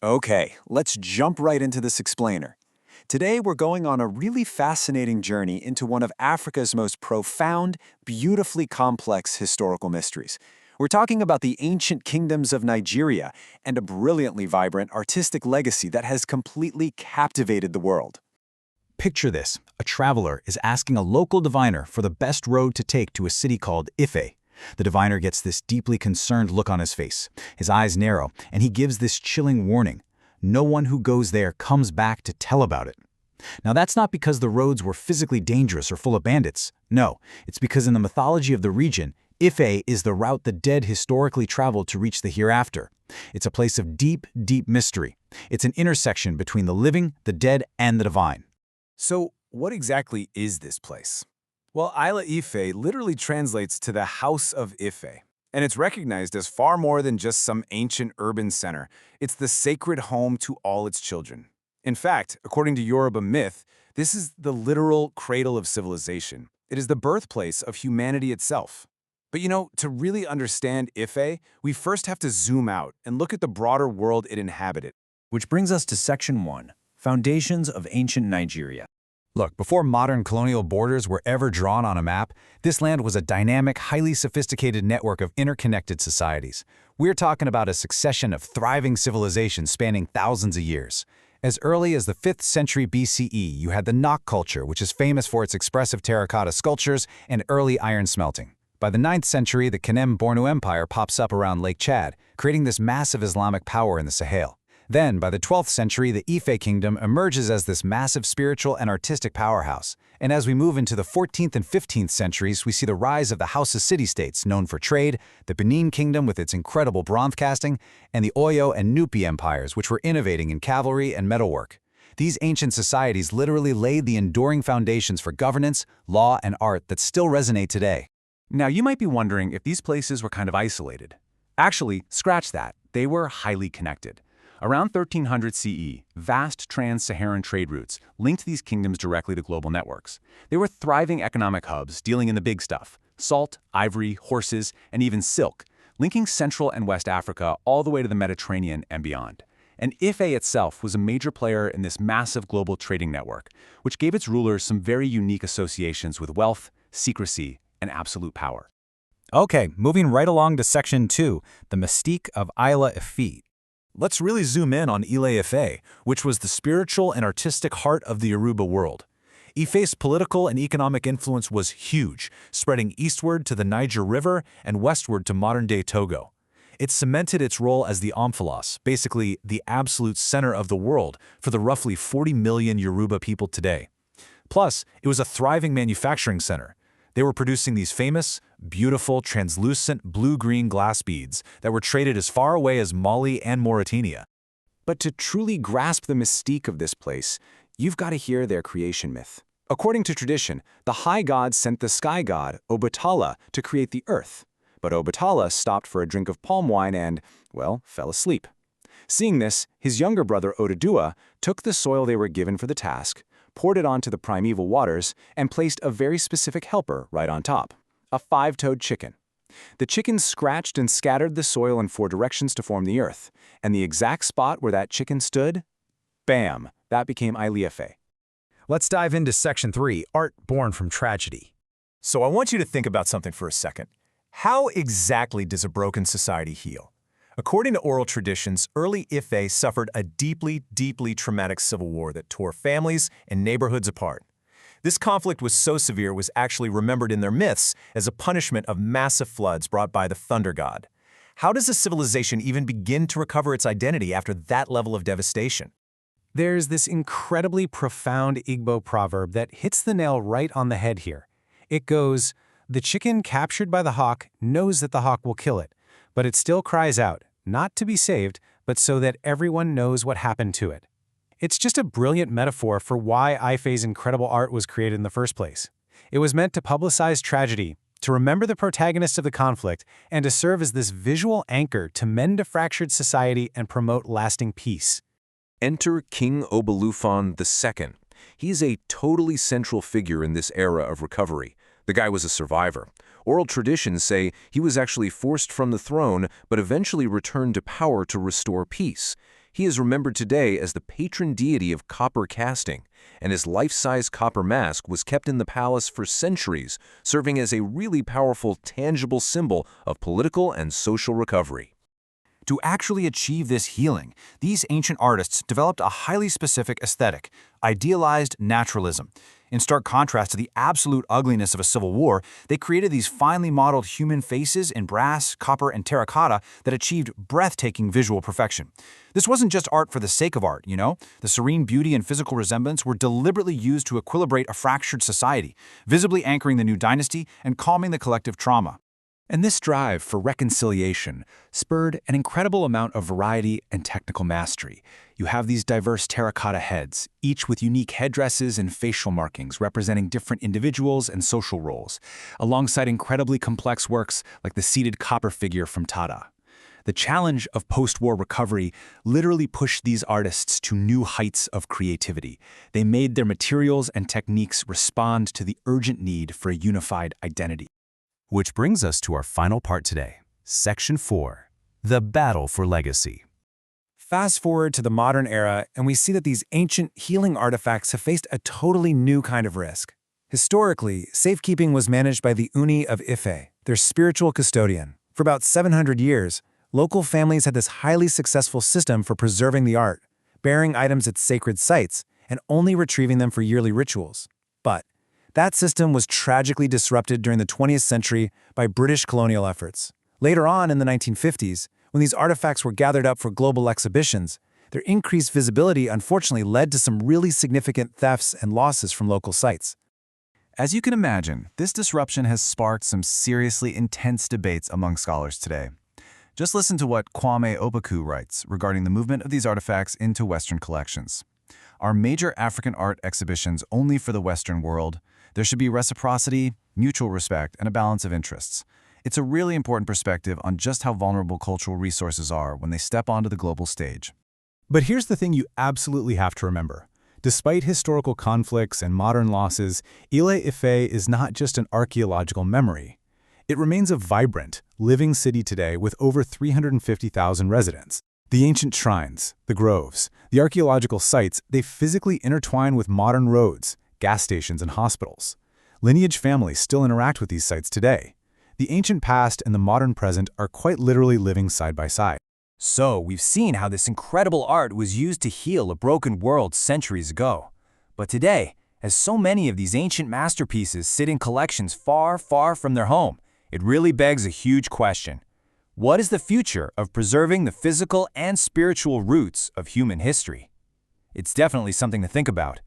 Okay, let's jump right into this explainer. Today, we're going on a really fascinating journey into one of Africa's most profound, beautifully complex historical mysteries. We're talking about the ancient kingdoms of Nigeria and a brilliantly vibrant artistic legacy that has completely captivated the world. Picture this. A traveler is asking a local diviner for the best road to take to a city called Ife. The diviner gets this deeply concerned look on his face. His eyes narrow, and he gives this chilling warning. No one who goes there comes back to tell about it. Now, that's not because the roads were physically dangerous or full of bandits. No, it's because in the mythology of the region, Ife is the route the dead historically traveled to reach the hereafter. It's a place of deep, deep mystery. It's an intersection between the living, the dead, and the divine. So, what exactly is this place? Well, Isla Ife literally translates to the House of Ife, and it's recognized as far more than just some ancient urban center. It's the sacred home to all its children. In fact, according to Yoruba myth, this is the literal cradle of civilization. It is the birthplace of humanity itself. But to really understand Ife, we first have to zoom out and look at the broader world it inhabited. Which brings us to Section 1, Foundations of Ancient Nigeria. Look, before modern colonial borders were ever drawn on a map, this land was a dynamic, highly sophisticated network of interconnected societies. We're talking about a succession of thriving civilizations spanning thousands of years. As early as the 5th century BCE, you had the Nok culture, which is famous for its expressive terracotta sculptures and early iron smelting. By the 9th century, the Kanem-Borno Empire pops up around Lake Chad, creating this massive Islamic power in the Sahel. Then, by the 12th century, the Ife kingdom emerges as this massive spiritual and artistic powerhouse. And as we move into the 14th and 15th centuries, we see the rise of the Hausa city-states known for trade, the Benin kingdom with its incredible bronze casting, and the Oyo and Nupi empires, which were innovating in cavalry and metalwork. These ancient societies literally laid the enduring foundations for governance, law, and art that still resonate today. Now, you might be wondering if these places were kind of isolated. Actually, scratch that. They were highly connected. Around 1300 CE, vast trans-Saharan trade routes linked these kingdoms directly to global networks. They were thriving economic hubs dealing in the big stuff: salt, ivory, horses, and even silk, linking Central and West Africa all the way to the Mediterranean and beyond. And Ife itself was a major player in this massive global trading network, which gave its rulers some very unique associations with wealth, secrecy, and absolute power. Okay, moving right along to Section 2, the mystique of Isla Ife. Let's really zoom in on Ile Ife, which was the spiritual and artistic heart of the Yoruba world. Ife's political and economic influence was huge, spreading eastward to the Niger River and westward to modern-day Togo. It cemented its role as the omphalos, basically the absolute center of the world for the roughly 40 million Yoruba people today. Plus, it was a thriving manufacturing center. They were producing these famous, beautiful, translucent blue-green glass beads that were traded as far away as Mali and Mauritania. But to truly grasp the mystique of this place, you've got to hear their creation myth. According to tradition, the high god sent the sky god, Obatala, to create the earth. But Obatala stopped for a drink of palm wine and, well, fell asleep. Seeing this, his younger brother Odudua took the soil they were given for the task, poured it onto the primeval waters, and placed a very specific helper right on top: a five-toed chicken. The chicken scratched and scattered the soil in 4 directions to form the earth, and the exact spot where that chicken stood, bam, that became Ile Ife. Let's dive into Section 3, Art Born from Tragedy. So I want you to think about something for a second. How exactly does a broken society heal? According to oral traditions, early Ife suffered a deeply, deeply traumatic civil war that tore families and neighborhoods apart. This conflict was so severe it was actually remembered in their myths as a punishment of massive floods brought by the thunder god. How does a civilization even begin to recover its identity after that level of devastation? There's this incredibly profound Igbo proverb that hits the nail right on the head here. It goes, "The chicken captured by the hawk knows that the hawk will kill it, but it still cries out, not to be saved, but so that everyone knows what happened to it." It's just a brilliant metaphor for why Ife's incredible art was created in the first place. It was meant to publicize tragedy, to remember the protagonists of the conflict, and to serve as this visual anchor to mend a fractured society and promote lasting peace. Enter King Obalufon II. He's a totally central figure in this era of recovery. The guy was a survivor. Oral traditions say he was actually forced from the throne, but eventually returned to power to restore peace. He is remembered today as the patron deity of copper casting, and his life-size copper mask was kept in the palace for centuries, serving as a really powerful, tangible symbol of political and social recovery. To actually achieve this healing, these ancient artists developed a highly specific aesthetic, idealized naturalism. In stark contrast to the absolute ugliness of a civil war, they created these finely modeled human faces in brass, copper, and terracotta that achieved breathtaking visual perfection. This wasn't just art for the sake of art, you know? The serene beauty and physical resemblance were deliberately used to equilibrate a fractured society, visibly anchoring the new dynasty and calming the collective trauma. And this drive for reconciliation spurred an incredible amount of variety and technical mastery. You have these diverse terracotta heads, each with unique headdresses and facial markings representing different individuals and social roles, alongside incredibly complex works like the seated copper figure from Tada. The challenge of post-war recovery literally pushed these artists to new heights of creativity. They made their materials and techniques respond to the urgent need for a unified identity. Which brings us to our final part today, Section 4, the battle for legacy. Fast forward to the modern era, and we see that these ancient healing artifacts have faced a totally new kind of risk. Historically, safekeeping was managed by the Uni of Ife, their spiritual custodian. For about 700 years, local families had this highly successful system for preserving the art, burying items at sacred sites, and only retrieving them for yearly rituals. But that system was tragically disrupted during the 20th century by British colonial efforts. Later on in the 1950s, when these artifacts were gathered up for global exhibitions, their increased visibility unfortunately led to some really significant thefts and losses from local sites. As you can imagine, this disruption has sparked some seriously intense debates among scholars today. Just listen to what Kwame Opoku writes regarding the movement of these artifacts into Western collections. Are major African art exhibitions only for the Western world? There should be reciprocity, mutual respect, and a balance of interests. It's a really important perspective on just how vulnerable cultural resources are when they step onto the global stage. But here's the thing you absolutely have to remember. Despite historical conflicts and modern losses, Ile-Ife is not just an archaeological memory. It remains a vibrant, living city today with over 350,000 residents. The ancient shrines, the groves, the archaeological sites, they physically intertwine with modern roads, gas stations, and hospitals. Lineage families still interact with these sites today. The ancient past and the modern present are quite literally living side by side. So, we've seen how this incredible art was used to heal a broken world centuries ago. But today, as so many of these ancient masterpieces sit in collections far, far from their home, it really begs a huge question. What is the future of preserving the physical and spiritual roots of human history? It's definitely something to think about.